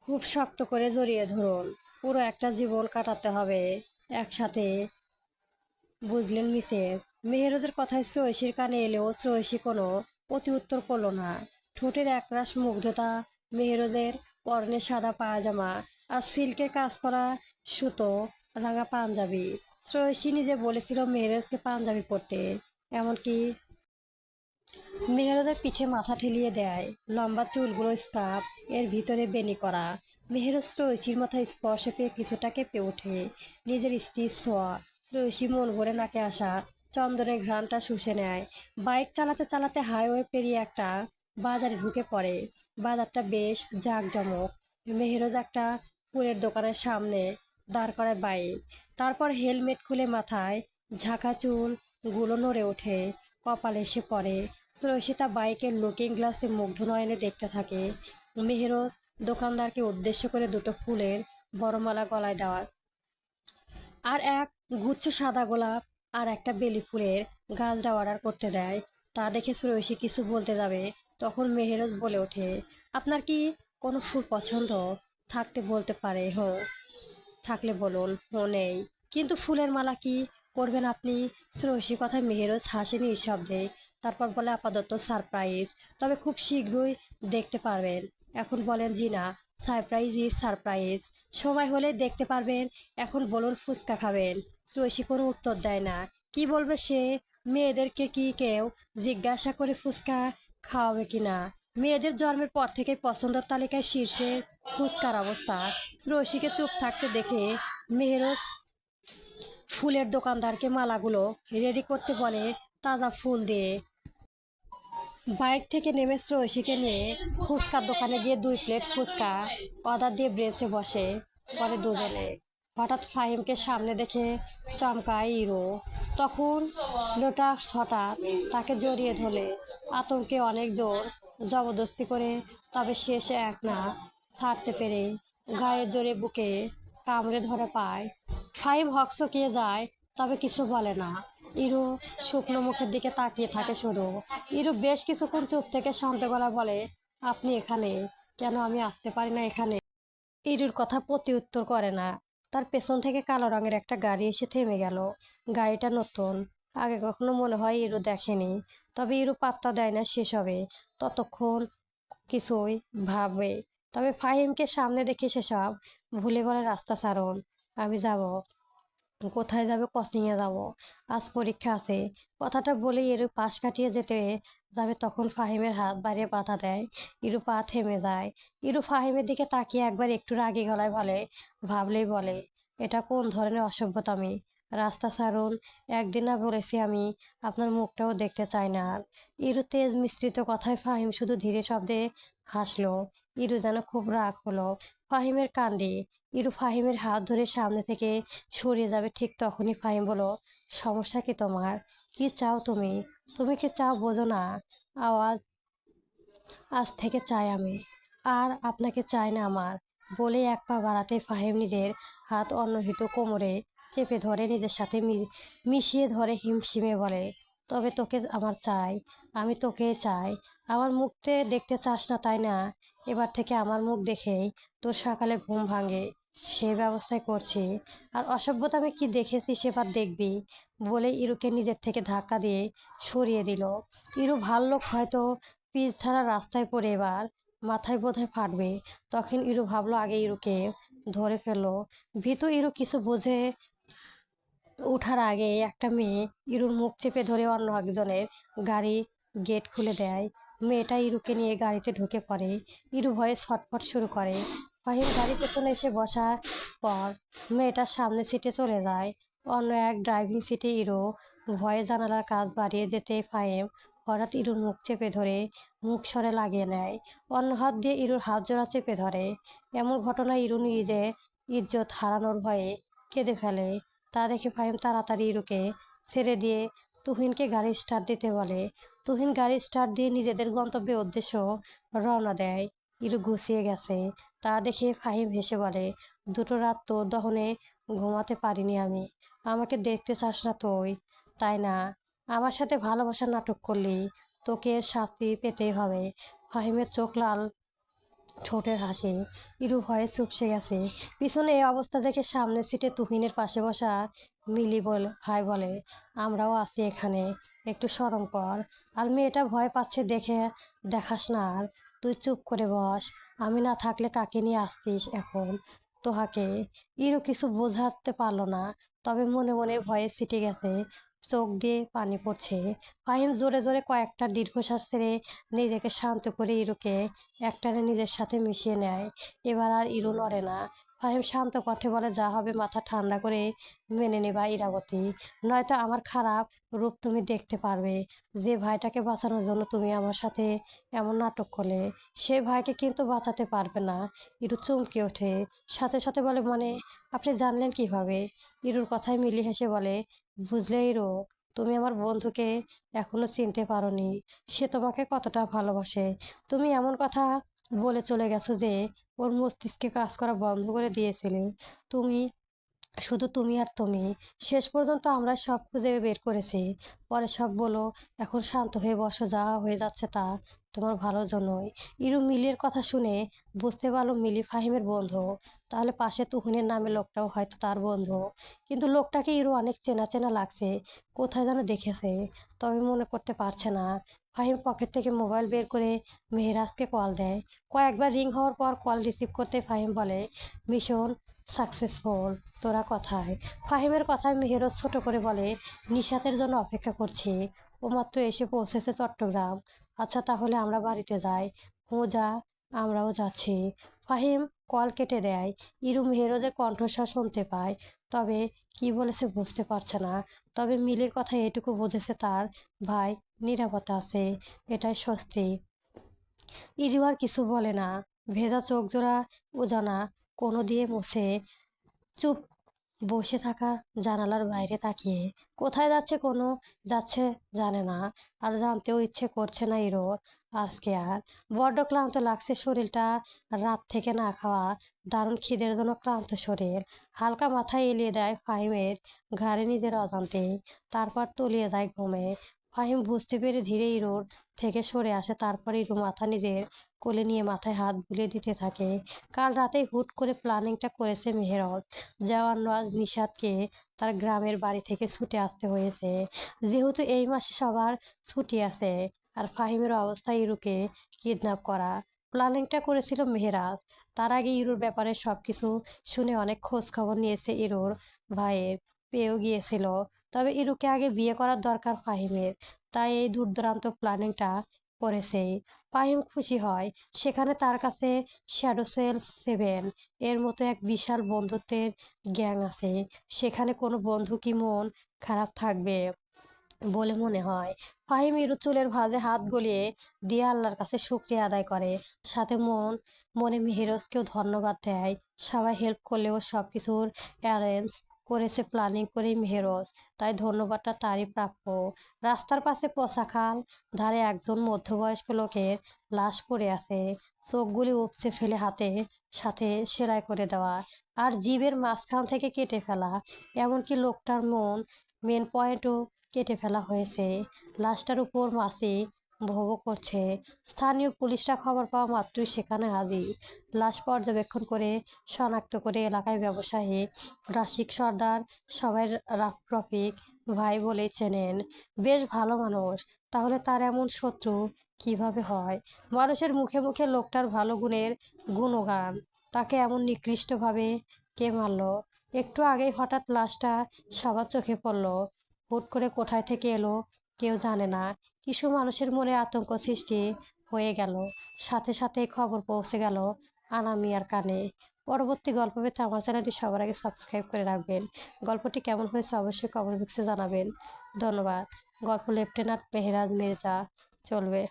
খুব শক্ত করে জড়িয়ে ধরুন। পুরো একটা জীবন কাটাতে হবে একসাথে, বুঝলেন মিসেস? মেহেরজের কথায় শ্রয়সীর কানে এলেও শ্রয়সী কোনো প্রতি উত্তর করল না। ঠোঁটের একরাশ মুগ্ধতা, মেহেরজের পরনে সাদা পায়জামা আর সিল্কের কাজ করা সুতো রাঙা পাঞ্জাবি। শ্রয়সী নিজে বলেছিল মেহেরজকে পাঞ্জাবি পরতে, এমনকি মেহেরজের পিঠে মাথা ঠেলিয়ে দেয়। লম্বা চুলগুলো স্কার্ফ এর ভিতরে বেনি করা। মেহেরজ শ্রয়সীর মাথায় স্পর্শ পেয়ে কিছুটা কেঁপে ওঠে। নিজের স্ত্রীর ছোঁয়া। শ্রয়সী মন ভরে নাকে আসা চন্দনের ঘ্রাণটা শুষে নেয়। বাইক চালাতে চালাতে হাইওয়ে পেরিয়ে একটা বাজারে ঢুকে পড়ে। বাজারটা বেশ জাঁকজমক। মেহেরজ একটা ফুলের দোকানের সামনে দাঁড় করায় বাইক। তারপর হেলমেট খুলে মাথায় ঝাঁকা চুল গুলো নড়ে ওঠে, কপালে এসে পড়ে। শ্রয়সিতা বাইকের লুকিং গ্লাসে মুগ্ধ নয়নে দেখতে থাকে। মেহেরজ দোকানদারকে উদ্দেশ্য করে দুটো ফুলের বড় মালা গলায় দেওয়ার আর এক গুচ্ছ সাদা গোলাপ আর একটা বেলি ফুলের গাছটা অর্ডার করতে দেয়। তা দেখে শ্রয়সী কিছু বলতে যাবে, তখন মেহেরজ বলে ওঠে, আপনার কি কোনো ফুল পছন্দ থাকতে বলতে পারে। থাকলে বলুন, নেই। কিন্তু ফুলের মালা কি করবেন আপনি? শ্রয়সী কথায় মেহেরজ হাসে নিঃশব্দে। তারপর বলে, আপাতত সারপ্রাইজ, তবে খুব শীঘ্রই দেখতে পারবেন। এখন বলেন জি না, সারপ্রাইজ ইজ সারপ্রাইজ। সময় হলে দেখতে পারবেন। এখন বলুন ফুচকা খাবেন? শ্রয়সী কোনো উত্তর দেয় না। কি বলবে সে? মেয়েদেরকে কি কেউ জিজ্ঞাসা করে ফুচকা খাওয়াবে কিনা? মেয়েদের জন্মের পর থেকে পছন্দের তালিকায় শীর্ষে ফুচকার অবস্থা। শ্রয়সীকে চুপ থাকতে দেখে মেহেরজ ফুলের দোকানদারকে মালাগুলো রেডি করতে বলে, তাজা ফুল দিয়ে। বাইক থেকে নেমে শ্রয়সীকে নিয়ে ফুচকার দোকানে গিয়ে 2 প্লেট ফুচকা অর্ডার দিয়ে ব্রেসে বসে পরে দুজনে। হঠাৎ ফাহিমকে সামনে দেখে চমকায় ইরো। তখন লোটাস হঠাৎ তাকে জড়িয়ে ধরে আতঙ্কে অনেক জোর জবরদস্তি করে, তবে শেষে এক না ছাড়তে পেরে গায়ের জোরে বুকে কামড়ে ধরে পায়। ফাহিম হকচকিয়ে যায়, তবে কিছু বলে না। ইরু শুকনো মুখের দিকে তাকিয়ে থাকে শুধু। ইরু বেশ কিছুক্ষণ চুপ থেকে শান্ত গলা বলে, আপনি এখানে কেন? আমি আসতে পারি না এখানে? ইরুর কথা প্রতি উত্তর করে না। তার পেছন থেকে কালো রঙের একটা গাড়ি এসে থেমে গেল। গাড়িটা নতুন, আগে কখনো মনে হয় ইরু দেখেনি। তবে ইরু পাত্তা দেয় না সেসবে, ততক্ষণ কিছুই ভাবে। তবে ফাহিমকে সামনে দেখে সেসব ভুলে বলে, রাস্তা ছাড়ুন, আমি যাব। কোথায় যাবে? কোচিংয়ে যাব, আজ পরীক্ষা আছে। কথাটা বলেই ইরু পাশ কাটিয়ে যেতে যাবে, তখন ফাহিমের হাত বাড়িয়ে বাধা দেয়। ইরু পা থেমে যায়। ইরু ফাহিমের দিকে তাকিয়ে একবার একটু রাগী গলায় বলে, ভাবলেই বলে, এটা কোন ধরনের অসভ্যতামি? রাস্তা ছাড়ুন, একদিন না বলেছি আমি? আপনার মুখটাও দেখতে চাই না আর। ইরু তেজ মিশ্রিত কথায় ফাহিম শুধু ধীরে শব্দে হাসলো। ইরু যেন খুব রাগ হলো ফাহিমের কাণ্ডে। ইরু ফাহিমের হাত ধরে সামনে থেকে সরিয়ে যাবে, ঠিক তখনই ফাহিম বলল, সমস্যা কি তোমার? কি চাও তুমি? তুমি কি চাও বোঝো না? আওয়াজ আজ থেকে চাই আমি, আর আপনাকে চাই না আমার। বলে এক পা বাড়াতে ফাহিম নিজের হাত অন্যহিত কোমরে চেপে ধরে নিজের সাথে মিশিয়ে ধরে হিমশিমে বলে, তবে তোকে আমার চাই, আমি তোকে চাই। আমার মুখতে দেখতে চাস না তাই না? এবার থেকে আমার মুখ দেখেই তোর সকালে ঘুম ভাঙে, সে ব্যবস্থাই করছি। আর অসভ্যতা আমি কি দেখেছি সেবার দেখবি। বলে ইরুকে নিজের থেকে ধাক্কা দিয়ে সরিয়ে দিল। ইরু ভাল্লুক হয়তো পিচ ছাড়া রাস্তায় পড়ে এবার মাথায় বোধহয় ফাটবে। তখন ইরু ভাবলো আগে ইরুকে ধরে ফেললো। ভীতু ইরু কিছু বুঝে ওঠার আগে একটা মেয়ে ইরুর মুখ চেপে ধরে অন্য একজনের গাড়ি গেট খুলে দেয়। মেয়েটা ইরুকে নিয়ে গাড়িতে ঢুকে পড়ে। ইরু ভয়ে ছটফট শুরু করে। ফাহিম গাড়ি পেছনে এসে বসার পর মেয়েটার সামনে সিটে চলে যায়। অন্য এক ড্রাইভিং সিটে ইরু ভয়ে জানালার কাজ বাড়িয়ে যেতে ফাহিম হঠাৎ ইরুর মুখ চেপে ধরে মুখ সরে লাগিয়ে নেয়। অন্য হাত দিয়ে ইরুর হাত জোড়া চেপে ধরে। এমন ঘটনায় ইরু নিজে ইজ্জত হারানোর ভয়ে কেঁদে ফেলে। তা দেখে ফাহিম তাড়াতাড়ি ইরুকে ছেড়ে দিয়ে তুহিনকে গাড়ি স্টার্ট দিতে বলে। তুহিন গাড়ি স্টার্ট দিয়ে নিজেদের গন্তব্যে উদ্দেশ্য রওনা দেয়। ইরু গুছিয়ে গেছে তা দেখে ফাহিম হেসে বলে, দুটো রাত তোর দহনে ঘুমাতে পারিনি আমি। আমাকে দেখতে চাস না তুই, তাই না? আমার সাথে ভালোবাসার নাটক করলি, তোকে এর শাস্তি পেতেই হবে। ফাহিমের চোখ লাল ঠোঁটের হাসি। ইরু ভয়ে চুপসে গেছে। পিছনে এই অবস্থা দেখে সামনের সিটে তুহিনের পাশে বসা মিলি ভাই বলে, আমরাও আছি এখানে, একটু শরম কর। আর মেয়েটা ভয় পাচ্ছে দেখে দেখাস না আর, তুই চুপ করে বস। আমি না থাকলে কাকে নিয়ে আসতিস এখন তোহাকে? ইরু কিছু বোঝাতে পারলো না, তবে মনে মনে ভয়ে সিটে গেছে, চোখ দিয়ে পানি পড়ছে। ফাহিম জোরে জোরে কয়েকটা দীর্ঘশ্বাস ছেড়ে নিজেকে শান্ত করে ইরুকে একটানে নিজের সাথে মিশিয়ে নেয়। এবার আর ইরু নড়ে না। ফাহিম শান্ত কণ্ঠে বলে, যা হবে মাথা ঠান্ডা করে মেনে নেবা ইরাবতী, নয়তো আমার খারাপ রূপ তুমি দেখতে পারবে। যে ভাইটাকে বাঁচানোর জন্য তুমি আমার সাথে এমন নাটক করলে, সে ভাইকে কিন্তু বাঁচাতে পারবে না। ইরু চমকে ওঠে, সাথে সাথে বলে, মানে আপনি জানলেন কিভাবে? ইরুর কথায় মিলি হেসে বলে, বুঝলে ইরু, তুমি আমার বন্ধুকে এখনো চিনতে পারোনি। সে তোমাকে কতটা ভালোবাসে। তুমি এমন কথা বলে চলে গেছো যে ওর মস্তিষ্কে কাজ করা বন্ধ করে দিয়েছিলে। তুমি, শুধু তুমি আর তুমি। শেষ পর্যন্ত আমরা সব খুঁজে বের করেছি। পরে সব বলো। এখন শান্ত হয়ে বসো, যা হয়ে যাচ্ছে তা তোমার ভালোর জন্যই। ইরু মিলির কথা শুনে বুঝতে পারলো মিলি ফাহিমের বন্ধু। তাহলে পাশে তুহিনের নামে লোকটাও হয়তো তার বন্ধু। কিন্তু লোকটাকে ইরু অনেক চেনা চেনা লাগছে, কোথায় যেন দেখেছে, তবে মনে করতে পারছে না। ফাহিম পকেট থেকে মোবাইল বের করে মেহেরাজকে কল দেয়। কয়েকবার রিং হওয়ার পর কল রিসিভ করতে ফাহিম বলে, মিশন সাকসেসফুল, তোরা কোথায়? ফাহিমের কথায় মেহেরজ ছোট করে বলে, নিশাতের জন্য অপেক্ষা করছি, ও মাত্র এসে পৌঁছেছে চট্টগ্রাম। আচ্ছা তাহলে আমরা বাড়িতে যাই। হুঁ যা, আমরাও যাচ্ছি। ফাহিম কল কেটে দেয়। ইরু মেহেরজের কণ্ঠস্বর শুনতে পায়, তবে কি বলেছে বুঝতে পারছে না। তবে মিলির কথা এটুকু বুঝেছে, তার ভাই নিরাপত্তা আছে, এটাই স্বস্তি। ইরু আর কিছু বলে না, ভেজা চোখ জোড়া উজানা কোনো দিয়ে মুছে চুপ বসে থাকা, জানালার বাইরে তাকিয়ে। কোথায় যাচ্ছে কোনো যাচ্ছে জানে না, আর জানতেও ইচ্ছে করছে না ইরোর আজকে আর। বড্ড ক্লান্ত লাগছে শরীরটা, রাত থেকে না খাওয়া, দারুণ খিদের জন্য ক্লান্ত শরীর। হালকা মাথায় এলিয়ে দেয় ফাহিমের ঘাড়ে নিজের অজান্তে, তারপর তলিয়ে যায় ঘুমে। ফাহিম বুঝতে পেরে ধীরে ইরোর থেকে সরে আসে, তারপর ইরু মাথা নিজের কোলে নিয়ে মাথায় হাত বুলিয়ে দিতে থাকে। কাল রাতেই হুট করে প্ল্যানিংটা করেছে মেহেরজ। জওয়ানরাজ নিশাদকে তার গ্রামের বাড়ি থেকে ছুটে আসতে হয়েছে, যেহেতু এই মাসে সবার ছুটি আছে। আর ফাহিমের অবস্থা ইরুকে কিডন্যাপ করা, প্ল্যানিংটা করেছিল মেহেরাজ। তার আগে ইরুর ব্যাপারে সবকিছু শুনে অনেক খোঁজ খবর নিয়েছে ইরুর ভাইয়ের, পেয়েও গিয়েছিল। তবে ইরুকে আগে বিয়ে করার দরকার ফাহিমের, তাই এই দূরদূরান্ত প্ল্যানিংটা করেছে। ফাহিম খুশি হয়, সেখানে তার কাছে শ্যাডো সেল 7 এর মতো এক বিশাল বন্ধুত্বের গ্যাং আছে। সেখানে কোনো বন্ধু কি মন খারাপ থাকবে বলে মনে হয়? ফাহিম ইরু চুলের ভাঁজে হাত গলিয়ে দিয়ে আল্লাহর কাছে শুকরিয়া আদায় করে, সাথে মনে মেহেরজকেও ধন্যবাদ দেয়। সবাই হেল্প করলেও সব কিছুর অ্যারেঞ্জ করেছে প্ল্যানিং করেই মেহেরজ, তাই ধন্যবাদটা তারই প্রাপ্য। রাস্তার পাশে পচা খাল ধারে একজন মধ্যবয়স্ক লোকের লাশ পড়ে আছে, চোখগুলি উপচে ফেলে হাতে সাথে সেলাই করে দেওয়া, আর জিভের মাঝখান থেকে কেটে ফেলা। এমনকি লোকটার মেন পয়েন্টও কেটে ফেলা হয়েছে। লাশটার উপর মাছি ভোগ করছে। স্থানীয় পুলিশরা খবর পাওয়া মাত্রই সেখানে হাজির। লাশ পর্যবেক্ষণ করে শনাক্ত করে এলাকায় ব্যবসায়ী রাশিক সর্দার সবাই রফিক ভাই বলেই চেনেন। বেশ ভালো মানুষ, তাহলে তার এমন শত্রু কিভাবে হয়? মানুষের মুখে মুখে লোকটার ভালো গুণের গুণগান, তাকে এমন নিকৃষ্টভাবে কে মারল? একটু আগেই হঠাৎ লাশটা সবার চোখে পড়ল, হুট করে কোথায় থেকে এলো কেউ জানে না। কিছু মানুষের মনে আতঙ্ক সৃষ্টি হয়ে গেল, সাথে সাথে খবর পৌঁছে গেল আনামিয়ার কানে। পরবর্তী গল্প পেতে আমার চ্যানেলটি সবার আগে সাবস্ক্রাইব করে রাখবেন। গল্পটি কেমন হয়েছে অবশ্যই কমেন্ট বক্সে জানাবেন। ধন্যবাদ। গল্প লেফটেন্যান্ট মেহেরাজ মির্জা চলবে।